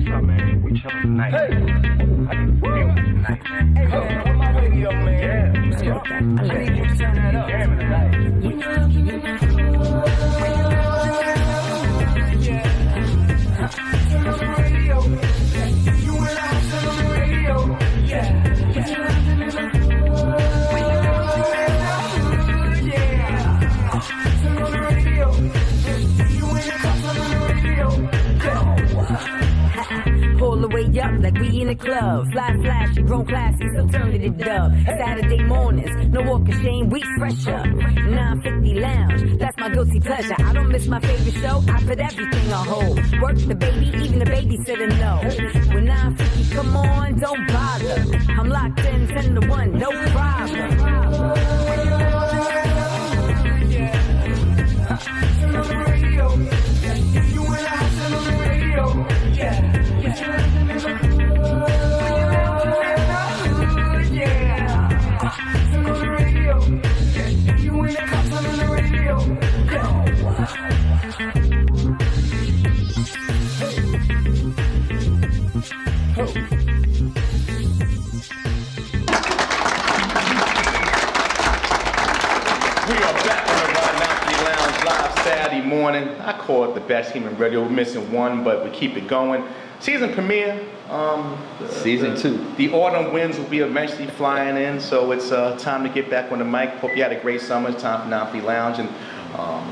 What's up, man? We chillin' tonight. Hey! I need to feel tonight, man. Hey, man, where my radio, man? Yeah. I need you to turn that up. Jamming tonight. Turn on the radio. You and I turn on the radio. Yeah. Turn on the radio. You and I turn on the radio. Pull the way up like we in a club. Fly flashy, grown classy, so turn to the dub. Saturday mornings, no walk of shame, we fresh up. 950 Lounge, that's my guilty pleasure. I don't miss my favorite show, I put everything on hold. Work the baby, even the babysitter know. When 950 come on, don't bother. I'm locked in 10 to 1, no problem. Turn on the radio. You and I turn on the radio. Yeah. Turn on the radio. You and I turn on the radio. We are back on the Rod Mountain Lounge live Saturday morning. I call it the best human radio. We're missing one, but we keep it going. Season premiere. Season 2. The autumn winds will be eventually flying in, so it's time to get back on the mic. Hope you had a great summer. It's time for 950 Lounge. And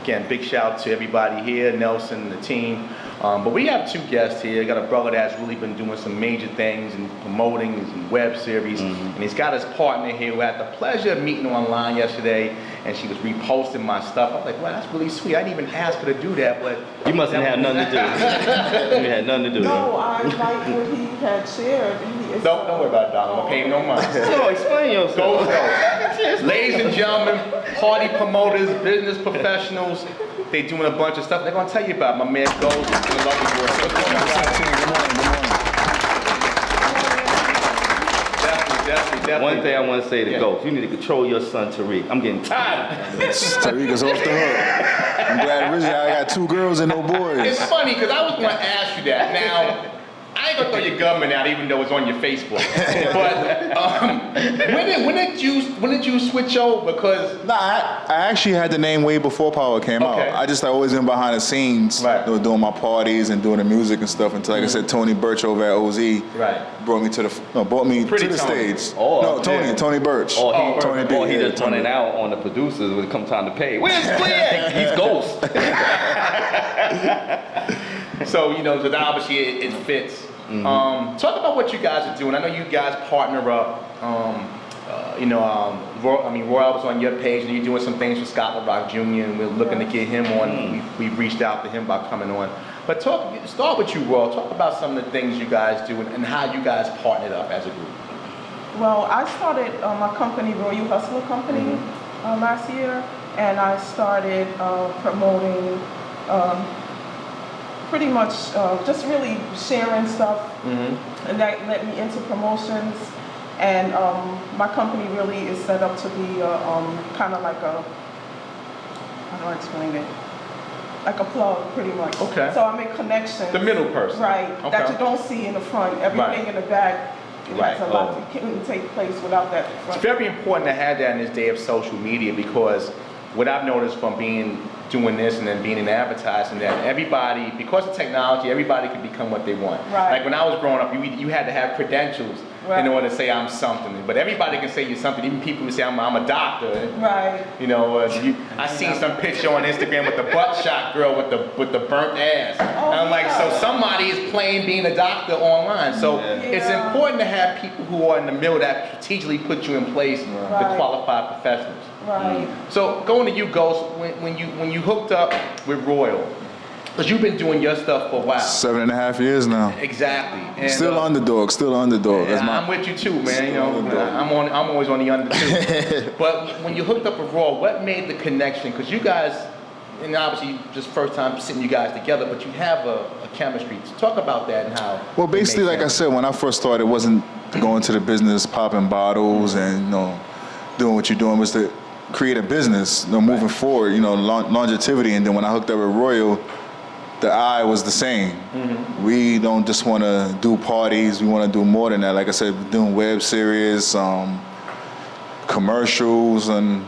again, big shout out to everybody here, Nelson and the team. But we have 2 guests here. I got a brother that's really been doing some major things and promoting his web series. And he's got his partner here who had the pleasure of meeting online yesterday, and she was reposting my stuff. I was like, wow, that's really sweet. I didn't even ask her to do that, but You must have had nothing to do. You had nothing to do. No, I liked what he had shared. don't worry about it, Don. I'm gonna pay him no mind. No, explain yourself. Go. Ladies and gentlemen, party promoters, business professionals, they doing a bunch of stuff. They're gonna tell you about it. My man Ghost in the lovely world. What's going on, guys? Good morning. Definitely. One thing I want to say to Yeah. Ghost, you need to control your son Tariq. I'm getting tired. Tariq is off the hook. I'm glad originally I got 2 girls and no boys. It's funny because I was gonna ask you that. Now, I ain't gonna throw your government out even though it's on your Facebook. But when did you switch over? Because Nah, I actually had the name way before Power came Okay. out. I just always been behind the scenes, Right. doing my parties and doing the music and stuff. Until, like I said, Tony Birch over at OZ brought me to the Pretty to the Tony. stage. Oh, no, yeah. Tony Birch. Tony B, he yeah, just Tony. running out on the producers when it comes time to pay. Where's Flea? He's Ghost. So, so obviously it fits. Talk about what you guys are doing. I know you guys partner up. Royal was on your page and you're doing some things with Scott LaRock Jr. and we're looking to get him on. We've reached out to him about coming on. But start with you, Royal. Talk about some of the things you guys do and how you guys partnered up as a group. Well, I started my company, Royal Hustler Company, last year, and I started promoting pretty much just really sharing stuff, and that led me into promotions. And my company really is set up to be kind of like a, how do I explain it? Like a plug, pretty much. Okay. So I make connections. The middle person. Right. Okay. That you don't see in the front. Everything in the back. Right. Has a lot that couldn't take place without that front. It's very important to have that in this day of social media because what I've noticed from doing this and then being in advertising that everybody, because of technology, everybody can become what they want. Right. Like when I was growing up, you had to have credentials in order to say I'm something. But everybody can say you're something. Even people who say I'm a doctor. Right. I seen some picture on Instagram with the butt shot girl with the burnt ass. And I'm like, so somebody is playing being a doctor online. So it's important to have people who are in the middle that strategically put you in place to qualified professionals. Right. So going to you, Ghost, when you hooked up with Royal, because you've been doing your stuff for a while. 7.5 years now. Exactly. And, Still underdog. Yeah, I'm with you too, man. I'm always on the under too. But when you hooked up with Royal, what made the connection? Because you guys, and obviously just first time sitting you guys together, but you have a chemistry. So talk about that and how. Well, basically, like I said, when I first started, it wasn't going to the business, popping bottles, and doing what you're doing. Was to create a business, moving forward, longevity. And then when I hooked up with Royal, the eye was the same. We don't just want to do parties. We want to do more than that. Like I said, we're doing web series, commercials, and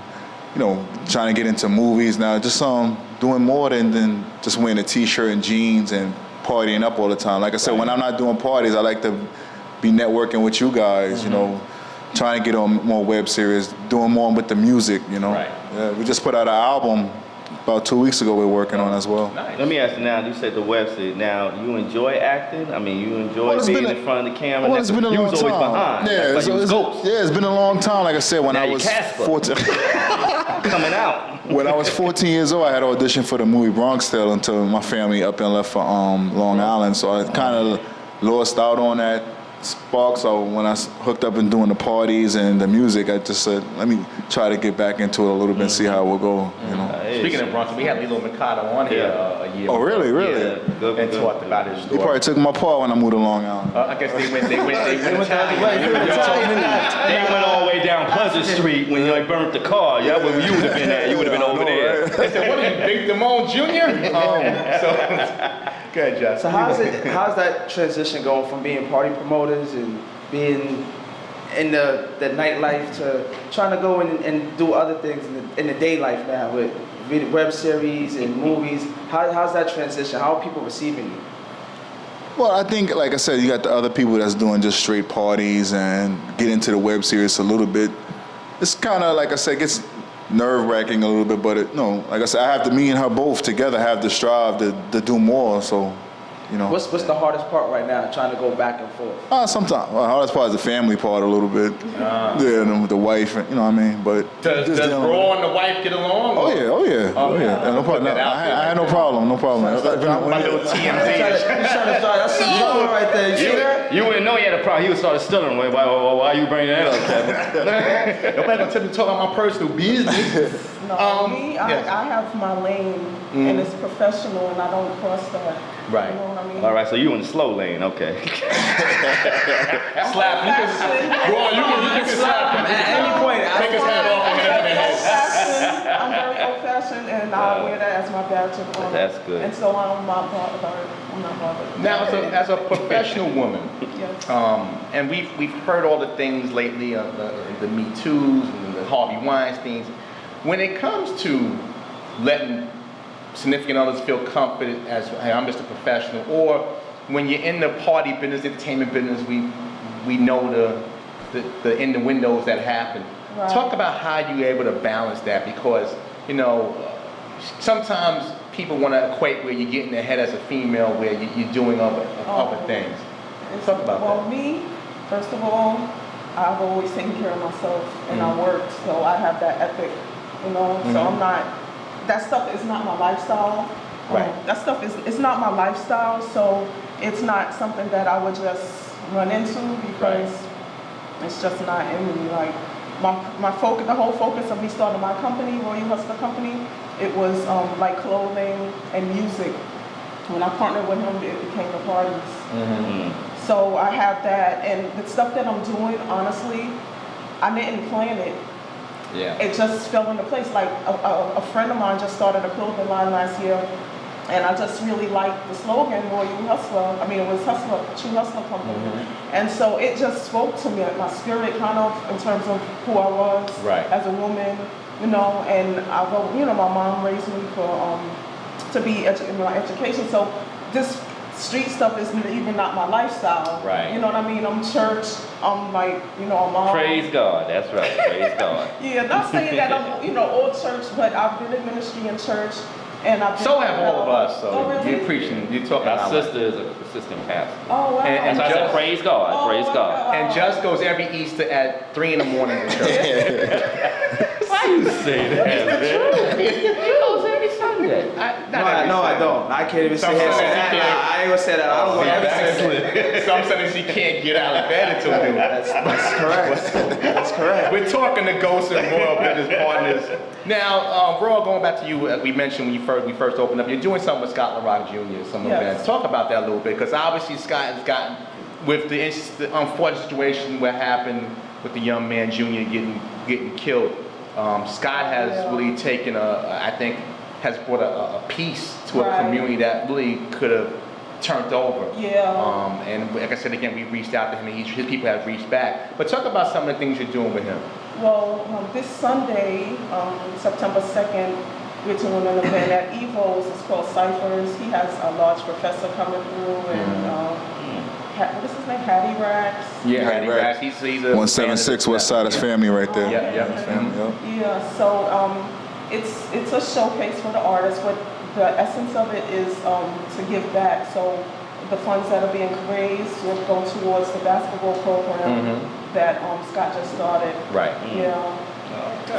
trying to get into movies now. Just doing more than just wearing a t-shirt and jeans and partying up all the time. Like I said, when I'm not doing parties, I like to be networking with you guys. Trying to get on more web series, doing more with the music. Right. Yeah, we just put out an album about 2 weeks ago. We're working on as well. Nice. Let me ask you now, you said the web series. Now, you enjoy acting? I mean, you enjoy Well, it's being been in front of the camera? Well, it's been a you long was always time. behind. Yeah, That's like you was Ghost. it's been a long time. Like I said, when Now I you was Casper. 14, Coming out. when I was 14 years old, I had auditioned for the movie Bronx Tale until my family up and left for Long Island. So I kind of lost out on that spark. So when I hooked up and doing the parties and the music, I just said, let me try to get back into it a little bit and see how it will go. Speaking of Bronx, we had Lilo Mercado on here a year Oh, ago. really? Really? Yeah, good, And good. talked about his He story. probably took my part when I moved to Long Island. I guess they went They went all the way down Pleasant Street when you burnt the car. Yeah, where you would have been at. You would have been over there. They said, what are you, Big Damone Jr.? Go ahead, Jeff. So how's that transition going from being party promoters and being in the nightlife to trying to go and do other things in the day life now with web series and movies? How's that transition? How are people receiving you? Well, I think, like I said, you got the other people that's doing just straight parties and get into the web series a little bit. It's kind of, like I said, gets nerve-wracking a little bit, but like I said, I have to, me and her both together have to strive to do more, so, What's the hardest part right now, trying to go back and forth? Sometimes, the hardest part is the family part a little bit. Yeah, and with the wife, you know what I mean? But Does just dealing with it. Raw and the wife get along? Oh yeah. No problem. Put that out there I had no problem. No problem. My little TMZ. That's some trouble right there. You see that? You wouldn't know he had a problem. He would start stealing. Why you bringing that up, Kevin? Nobody gonna tell me to talk about my personal business. No, yes. I have my lane, and it's professional, and I don't cross that. Right. You know what I mean? All right, so you in the slow lane, okay. Slap. You can slap him. At any point, Take his hat off and hit him in the head. I'm very old-fashioned, and I wear that as my badge of honor. That's good. And so I'm not bothered. I'm not bothered. Now, as a professional woman, Yes. and we've heard all the things lately, the Me Too's and the Harvey Weinsteins. When it comes to letting significant others feel confident as, hey, I'm just a professional, or when you're in the party business, entertainment business, we know the innuendos that happen. Right. Talk about how you're able to balance that, because sometimes people want to equate where you get in their head as a female, where you're doing other things. Talk about Well, that. me, first of all, I've always taken care of myself, and I work, so I have that ethic, so I'm not, that stuff is not my lifestyle. Right. That stuff it's not my lifestyle, so it's not something that I would just run into, because it's just not in me. Like, my focus, the whole focus of me starting my company, Royal Hustler Company, it was like clothing and music. When I partnered with him, it became the parties. So I have that, and the stuff that I'm doing, honestly, I didn't plan it. Yeah. It just fell into place. Like a friend of mine just started a clothing line last year, and I just really liked the slogan, Royal Hustler. I mean, it was True Hustler Company. And so it just spoke to me, my spirit kind of, in terms of who I was as a woman, and I go, my mom raised me to be in my education. So this street stuff is even not my lifestyle. Right. You know what I mean? I'm church. I'm like, a mom. Praise God, that's right, praise God. Yeah, not saying that I'm, old church, but I've been in ministry in church, and I've been. So have all of us. So Oh, really? you're preaching, you're talking My about. sister is an assistant pastor. Oh, wow. And So I said, Just- praise God, Oh, praise wow. God. And Just goes every Easter at 3 in the morning to church. Why you say that, man? He goes every Sunday. No, I don't. I can't even say that. I ain't gonna say that. I don't go every Sunday. Some Sundays he can't get out of bed until noon. That's correct. That's correct. We're talking to Ghost and Royal business partners. Now, Royal, going back to you, we mentioned when we first opened up, you're doing something with Scott LaRock Jr., some Yes. events. Talk about that a little bit, because obviously Scott has gotten, with the unfortunate situation what happened with the young man Jr. getting killed, Scott has really taken I think, has brought a peace to a Right. community that really could have turned over. Yeah. And like I said again, we reached out to him, and his people have reached back. But talk about some of the things you're doing with him. Well, this Sunday, September 2nd, we're doing an event at Evo's. It's called Cyphers. He has a large professor coming through, and what is his name? Hattie Rax. Yeah, Right, Hattie right. Rax. He's a 176 West Side is family right there. Yeah, his family. Yep. Yeah. So it's a showcase for the artists, but the essence of it is to give back. So the funds that are being raised will go towards the basketball program that Scott just started. Right. Yeah.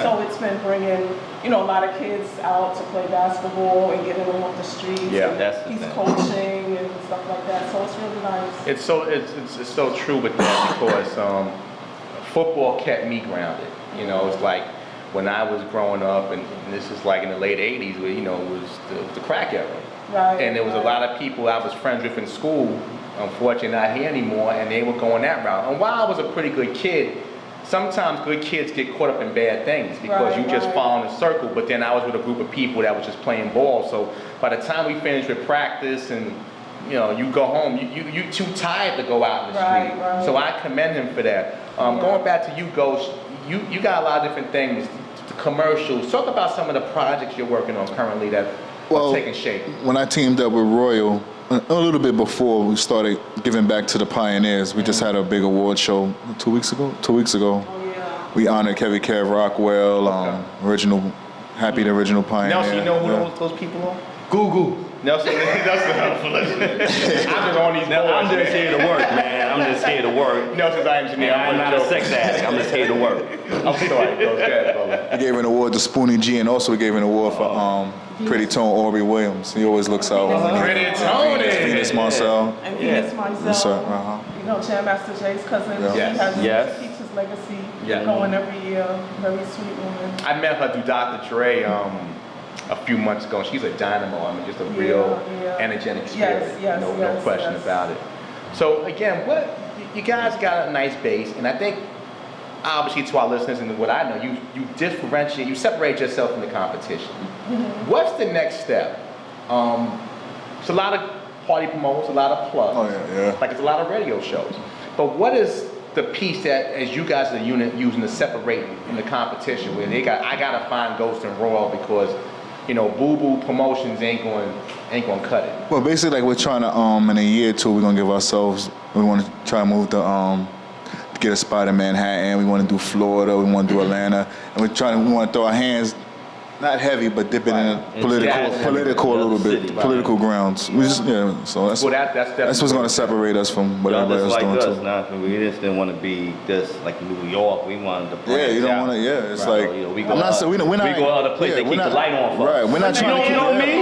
So it's been bringing, a lot of kids out to play basketball and getting them off the streets. Yeah, and that's the he's thing. coaching and stuff like that. So it's really nice. It's so true with that because football kept me grounded. It's like when I was growing up, and this is like in the late '80s, where it was the crack era. Right. And there was a lot of people I was friends with in school, unfortunately not here anymore, and they were going that route. And while I was a pretty good kid, sometimes good kids get caught up in bad things because you just fall in a circle. But then I was with a group of people that was just playing ball. So by the time we finished with practice and you go home, you too tired to go out in the street. Right. So I commend him for that. Going back to you, Ghost, you got a lot of different things, the commercials. Talk about some of the projects you're working on currently that are taking shape. When I teamed up with Royal, a little bit before we started giving back to the pioneers, we just had a big award show 2 weeks ago. Oh, yeah. We honored Kevin Kev Rockwell, Happy the original pioneer. Nelson, you know who Yeah. those people are? Google. Nelson, I'm just on these boards. I'm just here to work, man. I'm just here to work. Nelson's our engineer. I'm not a sex addict. I'm just here to work. I'm sorry. Go ahead, brother. We gave an award to Spoonie G, and also we gave an award for Pretty Tone Aubrey Williams. He always looks out. Pretty Tony. Venus Marcel. And Venus Yes, sir. Myself, Jam Master Jay's cousin. Yeah. She Yes. keeps his legacy Yeah. going every year. Very sweet woman. I met her through Dr. Dre a few months ago. She's a dynamo. I mean, just a real energetic spirit. Yes, no question about it. So again, you guys got a nice base, and I think obviously to our listeners and what I know, you differentiate, you separate yourself from the competition. What's the next step? It's a lot of party promoters, a lot of plugs. Oh, yeah. Like it's a lot of radio shows. But what is the piece that, as you guys are the unit using to separate from the competition, where I gotta find Ghost and Royal because Boo Boo Promotions ain't going to cut it. Well, basically, like we're trying to, in a year or two, we're gonna give ourselves. We want to try to move to get a spot in Manhattan. We want to do Florida. We want to do Atlanta, and we want to throw our hands, not heavy, but dip it in political a little bit, political grounds. We just so that's Well, that's what's gonna separate us from what Y'all everybody just else like doing us, too. nah, we just didn't want to be just like New York. We wanted to branch Yeah, you don't out. want to. Yeah, it's Right. like We go I'm not out- saying we're not. we go other places, they we're keep the not- light on for us. Right, we're not trying to keep. You know me?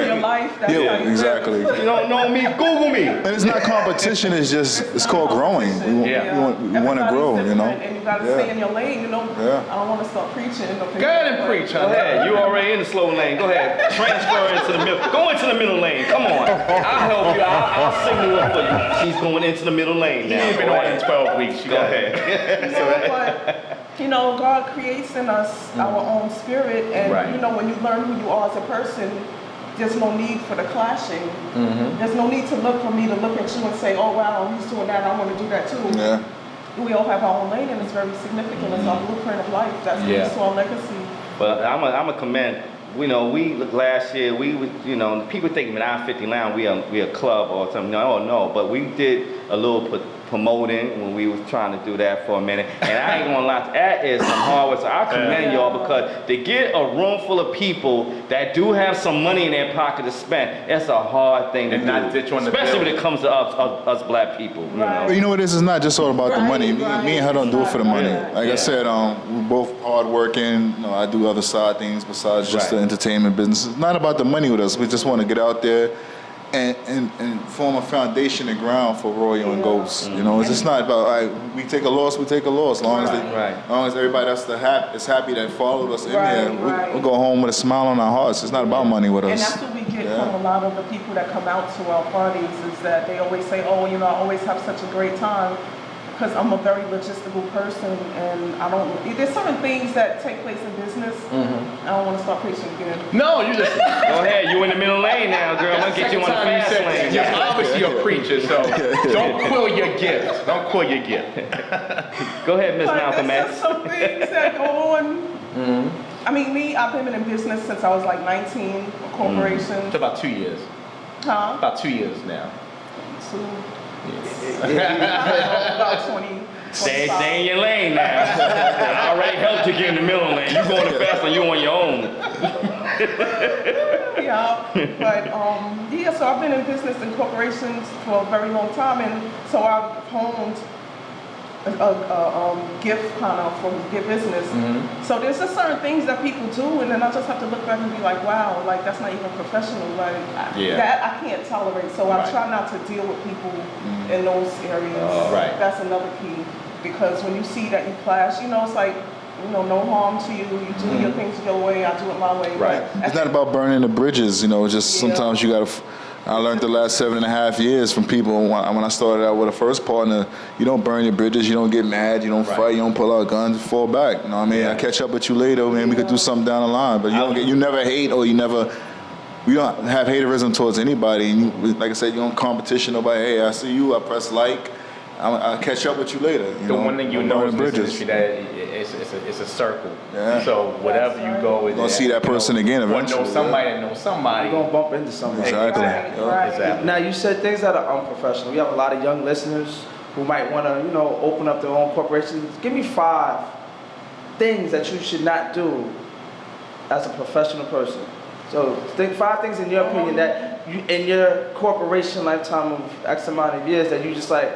Your life, that's how Yeah, you exactly. You don't know me? Google me. And it's not competition. It's called growing. We want to grow. Everybody's You know. different, and you got to stay in your lane. Yeah. I don't want to start preaching. Go ahead and preach, Go honey. ahead. You already in the slow lane. Go ahead. Transfer into the middle. Go into the middle lane. Come on. I'll help you. I'll signal up for you. She's going into the middle lane now. You've been Go on in ahead. 12 weeks. Go ahead. But God creates in us our own spirit, and Right. when you learn who you are as a person, there's no need for the clashing. There's no need to look for me to look at you and say, oh wow, he's doing that, I want to do that too. Yeah. We all have our own lane, and it's very significant. It's our blueprint of life. That's what Yeah. is our legacy. But I'm a commend. We last year people think in our 50 line we a club or something. No, but we did a little promoting when we was trying to do that for a minute. And I ain't gonna lie, that is some hard work. So I commend y'all because to get a room full of people that do have some money in their pocket to spend, that's a hard thing to And do. not ditch on the Especially bill. when it comes to us black people. But you know what it is? It's not just all about the money. Me and her don't do it for the money. Right. Like I said, we're both hardworking. I do other side things besides just the entertainment business. It's not about the money with us. We just want to get out there and form a foundation and ground for Royal and Ghost. It's just not about we take a loss, we take a loss. As long as everybody that's is happy that followed us in there, we'll go home with a smile on our hearts. It's not about money with And us. that's what we get from a lot of the people that come out to our parties is that they always say, oh, I always have such a great time. because I'm a very logistical person, and I don't. There's certain things that take place in business. I don't want to start preaching again. No, you just. Go ahead, you in the middle lane now, girl. I'm gonna get you on the fast lane. You're obviously a preacher, so don't quill your gift. Don't quill your gift. Go ahead, Miss But Malcolm there's X. just some things that go on. I mean, I've been in business since I was like 19, corporations. It's about 2 years. Huh? About 2 years now. So, Yes. about 20. Stay 25. in your lane now. I already helped you get in the middle lane. You going the fast lane, you on your own. Yeah, but yeah, so I've been in business and corporations for a very long time, and so I've honed a gift kind of from gift business. So there's just certain things that people do, and then I just have to look back and be like, wow, like that's not even professional. Like Yeah. that I can't tolerate. So I Right. try not to deal with people in those areas. Right. That's another key, because when you see that you clash, you know, it's like, you know, no harm to you. You do your things your way, I do it my way. Right. But It's not about burning the bridges, you know, just Yeah. sometimes you gotta, I learned the last 7.5 years from people when I started out with a first partner, you don't burn your bridges, you don't get mad, you don't Right. fight, you don't pull out guns, fall back, you know what I mean? Yeah. I catch up with you later, man, we could do something down the line, but you never hate or you don't have haterism towards anybody, and you, like I said, you don't competition nobody, hey, I see you, I press like, I'll catch up with you later. You The know? one thing you Don't know burn in the this bridges. industry that it's a circle. Yeah. So whatever That's you right. go, You're gonna see that person again Or know eventually, somebody that knows somebody. You're gonna bump into something. Exactly. Right, Yeah. right. Exactly. Now you said things that are unprofessional. We have a lot of young listeners who might want to, you know, open up their own corporations. Give me 5 things that you should not do as a professional person. So think 5 things in your opinion that you, in your corporation lifetime of X amount of years, that you just like,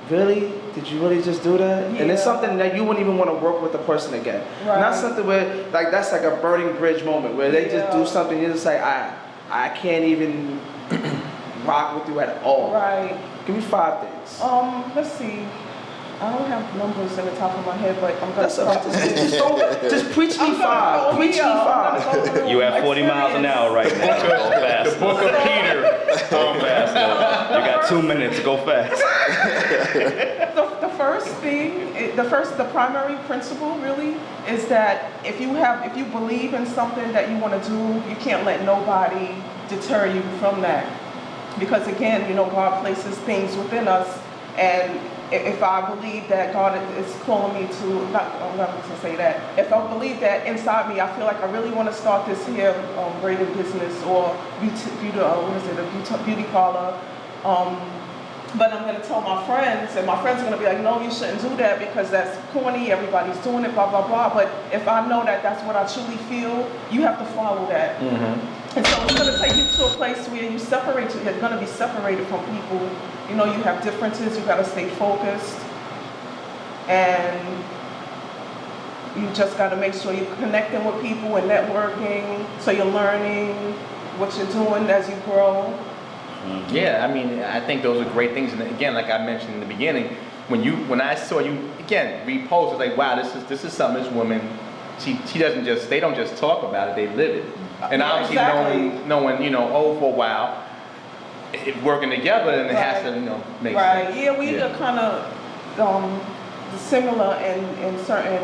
really? Did you really just do that? And it's Yeah. something that you wouldn't even want to work with the person again. Right. Not something where like that's like a burning bridge moment where they just do Yeah. something you're just like, I can't even rock with you at all. Right. Give me 5 things. Let's see. I don't have numbers in the top of my head, but I'm gonna That's start just preach me 5. Preach me 5. You at 40 miles an hour right now. Go The fast. Book of Peter. Go fast. You got 2 minutes. Go fast. The first thing, the primary principle really is that if you believe in something that you want to do, you can't let nobody deter you from that. Because again, you know, God places things within us, and if I believe that God is calling me to, I'm not going to say that. If I believe that inside me, I feel like I really want to start this here braiding business or beauty parlor. But I'm going to tell my friends, and my friends are going to be like, no, you shouldn't do that because that's corny, everybody's doing it, blah, blah, blah. But if I know that that's what I truly feel, you have to follow that. And so it's going to take you to a place where you're going to be separated from people. You know, you have differences, you got to stay focused. And you just got to make sure you're connecting with people and networking, so you're learning what you're doing as you grow. Yeah, I mean, I think those are great things. And again, like I mentioned in the beginning, when I saw you again repost, it's like, wow, this is something this woman, they don't just talk about it, they live it. And Yeah, obviously exactly. knowing, you know, for a while, working together, and it has to, you know, make Right. sense. Yeah, we are kind of similar in certain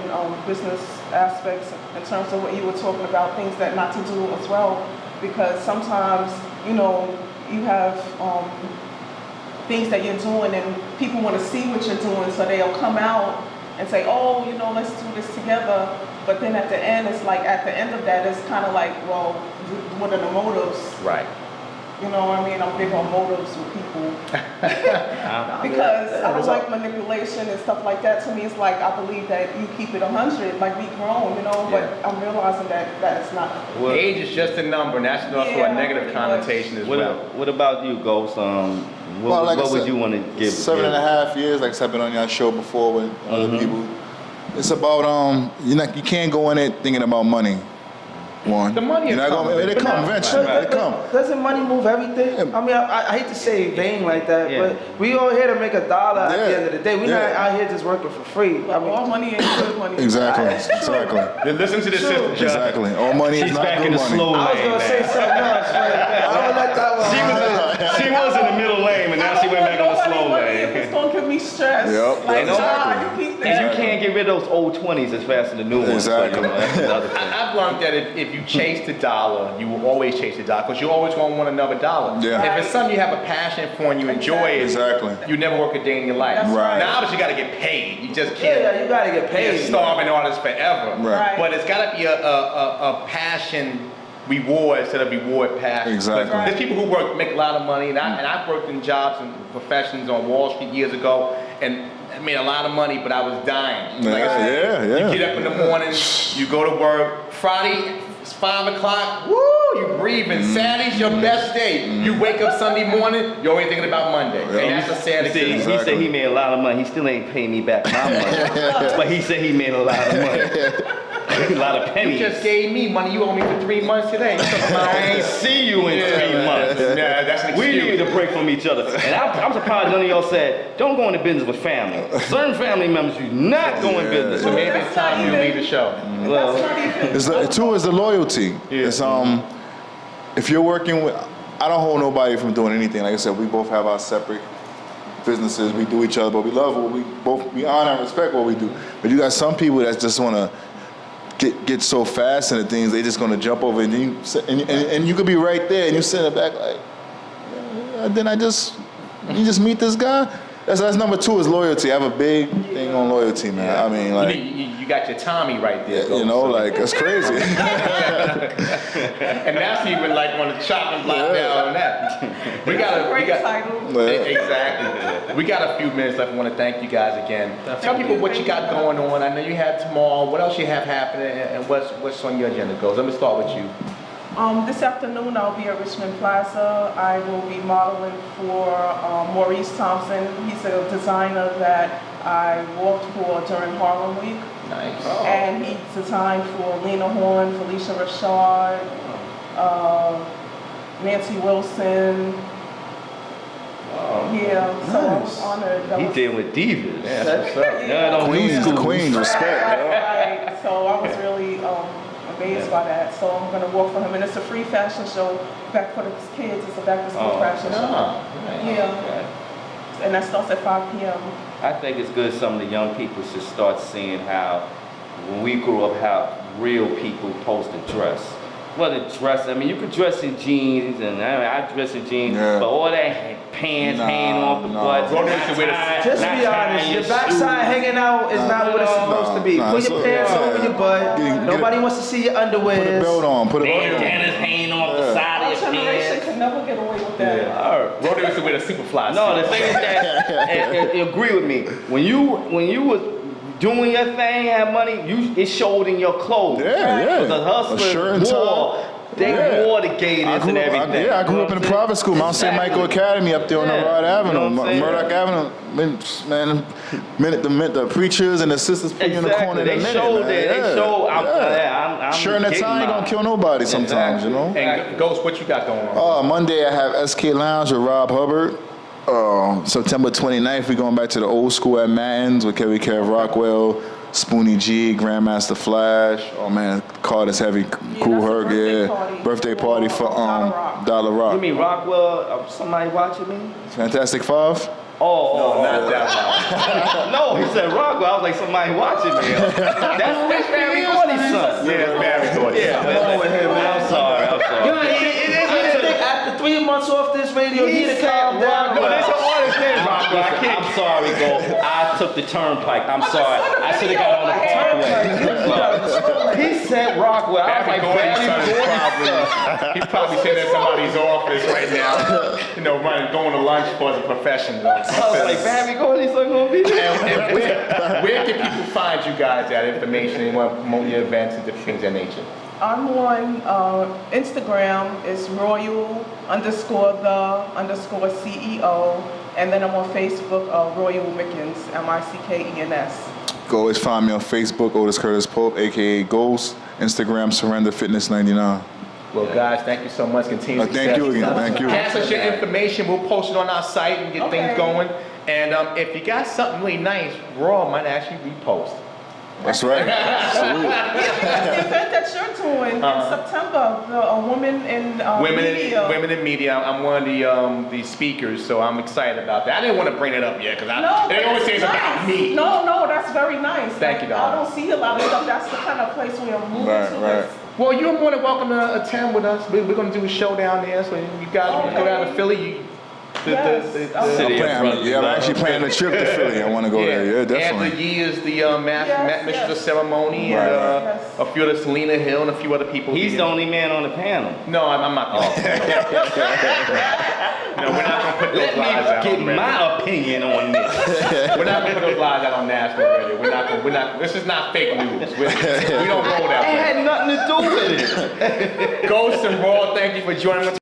business aspects in terms of what you were talking about, things that not to do as well, because sometimes, you know, you have things that you're doing and people want to see what you're doing, so they'll come out and say, oh, you know, let's do this together. But then at the end, it's like, at the end of that, it's kind of like, well, what are the motives? Right. You know what I mean? I'm big on motives with people. Because I don't like manipulation and stuff like that. To me, it's like, I believe that you keep it 100, like we grown, you know, but I'm realizing that that's not. What, Age is just a number, and that's also Yeah, a negative pretty much. connotation as well. what about you, Ghost? Well, like I what would said, you want to give? 7.5 years, like I said, I've been on your show before with other people. It's about you can't go in it thinking about money. One. The money You're will not come gonna, it'll eventually. come eventually. Right. It'll come. Doesn't money move everything? I mean, I hate to say vain like that, Yeah. but we all here to make $1 at the Yeah. end of the day. We're not Yeah. out here just working for free. I mean, All money ain't good money. Exactly. That's true. Exactly. Then listen to the True. sister, Jeff. Exactly. All money She's is not back good in the money. slow I was lane, gonna say man. something else, but I don't let that one. She was in the middle lane, and now she went back on the slow If it's lane. gonna give me me stressed. Yep, Like, exactly. nah, you keep And you that. can't get rid of those old 20s as fast as the new ones. Exactly. So, you know, that's another thing. I've learned that if you chase the dollar, you will always chase the dollar because you're always going to want another dollar. Yeah. If it's something you have a passion for and you enjoy it, Exactly. you never work a day in your life. That's right. Now, obviously, you got to get paid. You just can't. Yeah, you gotta get Be paid. a starving artist forever. Right. But it's got to be a passion reward instead of reward passion. Exactly. But there's people who make a lot of money, and I've worked in jobs and professions on Wall Street years ago, and I made a lot of money, but I was dying. Like I said, Yeah. you get up in the morning, you go to work. Friday, it's 5 o'clock. Woo! You breathing. Saturday's your best day. You wake up Sunday morning, you're only thinking about Monday, and that's a sad See, experience. he said he made a lot of money. He still ain't paying me back my money. But he said he made a lot of money. A lot of You pennies. just gave me money. You owe me for 3 months today. I ain't see you in 3 months. Yeah, that's an We excuse. need a break from each other. And I'm surprised none of y'all said, don't go into business with family. Certain family members do not go in business. So with. maybe it's time you leave the show. Well, That's not even. It's two is the loyalty. It's if you're working with, I don't hold nobody from doing anything. Like I said, we both have our separate businesses. We do each other, but we love what we honor and respect what we do. But you got some people that just want to get so fast into things, they just gonna jump over, and then and you could be right there, and you sit in the back like, then you just meet this guy. That's number two is loyalty. I have a big thing on loyalty, man. I mean, like, You got your Tommy right there. you know, like, that's crazy. And that's even like on the chopping block now on that. We got Great title. Exactly. We got a few minutes left. I want to thank you guys again. Tell people what you got going on. I know you have tomorrow. What else you have happening, and what's on your agenda goes? Let me start with you. This afternoon I'll be at Richmond Plaza. I will be modeling for Maurice Thompson. He's a designer that I worked for during Harlem Week. Nice. And he designed for Lena Horne, Felicia Rashad, Nancy Wilson. Yeah, so I was honored. That he was- dealing with divas. Yeah, that's what's up. Yeah, don't Queens, Queens, respect. Right. So I was really amazed by that. So I'm gonna work for him, and it's a free fashion show back for the kids. It's a back to school fashion show. Ah, Yeah, and that starts at 5 p.m. I think it's good some of the young people should start seeing how, when we grew up, how real people supposed to dress. Whether dress, I mean, you could dress in jeans, and I dress in jeans, Yeah. but all that pants Nah, hanging off the nah. butt. Go next to where the- Just be honest, your backside hanging out is not what it's supposed to be. Nah, Put it's your a- pants yeah. over your butt. Get Nobody wants to see your underwear. Put a belt on. Put a belt on. Bandanas hanging off the side Our of your generation pants. can never get away with that. All right. Rodeo used to wear the Superfly No, the suit. thing is that, and agree with me, when you was doing your thing, had money, it showed in your clothes. Yeah. Because the A shirt and hustlers wore, tie. they Yeah. wore the gators and everything. I grew up in a private school, Mount St. Michael Academy up there on the Yeah. Rod Avenue, You know what I'm saying? Murdoch Avenue. The preachers and the sisters put you in the corner in a They minute. showed man. that. They Yeah. showed. Yeah. I'm Shirt and a getting tie ain't gonna mine. kill nobody sometimes, you know? And Ghost, what you got going on? Monday I have SK Lounge with Rob Hubbard. September 29th, we're going back to the old school at Matins with Kerry Kev Rockwell, Spoonie G, Grandmaster Flash. Oh man, Carter's Heavy, Cool that's a Herc, birthday yeah. party Birthday party for Dollar Rock. Dollar You Rock. mean Rockwell? Somebody watching me? Fantastic Five? Oh, Not that one. no, he said Rockwell. I was like, somebody watching me. That's Barry Gordy's son. Yeah, Barry Gordy. Yeah, I'm sorry. You know, I think after 3 months off this radio, he to calm down. No, there's an artist named Rockwell. I can't. I'm sorry, Go. I took the turnpike. I'm sorry. I should have got on the parkway. He said Rockwell. I was Barry like, Gordy's son Barry is Gordy's son. probably, he's probably sitting in somebody's office right now, you know, going to lunch for the professional. I was like, Barry Gordy's son gonna be there. And where can people find you guys at information and want to promote your events and different things of that nature? I'm on Instagram. It's Royal_the_CEO, and then I'm on Facebook, Royal Mickens, Mickens. Go always find me on Facebook, Otis Curtis Pope, aka Ghost. Instagram, Surrender Fitness 99. Well, guys, thank you so much. Continue Thank success. you again. Thank you. Pass us your information. We'll post it on our site and get things going. And if you got something really nice, Raw might actually repost. That's right. Salute. The event that you're doing in September, a women in media. Women in media. I'm one of the speakers, so I'm excited about that. I didn't want to bring it up yet because they but always say it's nice. about me. No, that's very nice. Thank you, I darling. don't see a lot of stuff. That's the kind of place we are moving Right, to. right. Well, you're more than welcome to attend with us. We're going to do a show down there, so you guys want to go down to Philly. Yes. City of brothers, I'm actually planning a trip to Philly. I want to go there. Yeah, After definitely. years, the Yes, mistress of yes. ceremony, Right, and right. a few of the Selena Hill and a few other people. He's the only man on the panel. No, I'm not. No, we're not going to put those Let me lies out. get on radio. my opinion on this. We're not going to put those lies out on national radio. We're not. This is not fake news. We don't roll that It way. had nothing to do with it. Ghost and Raw, thank you for joining us.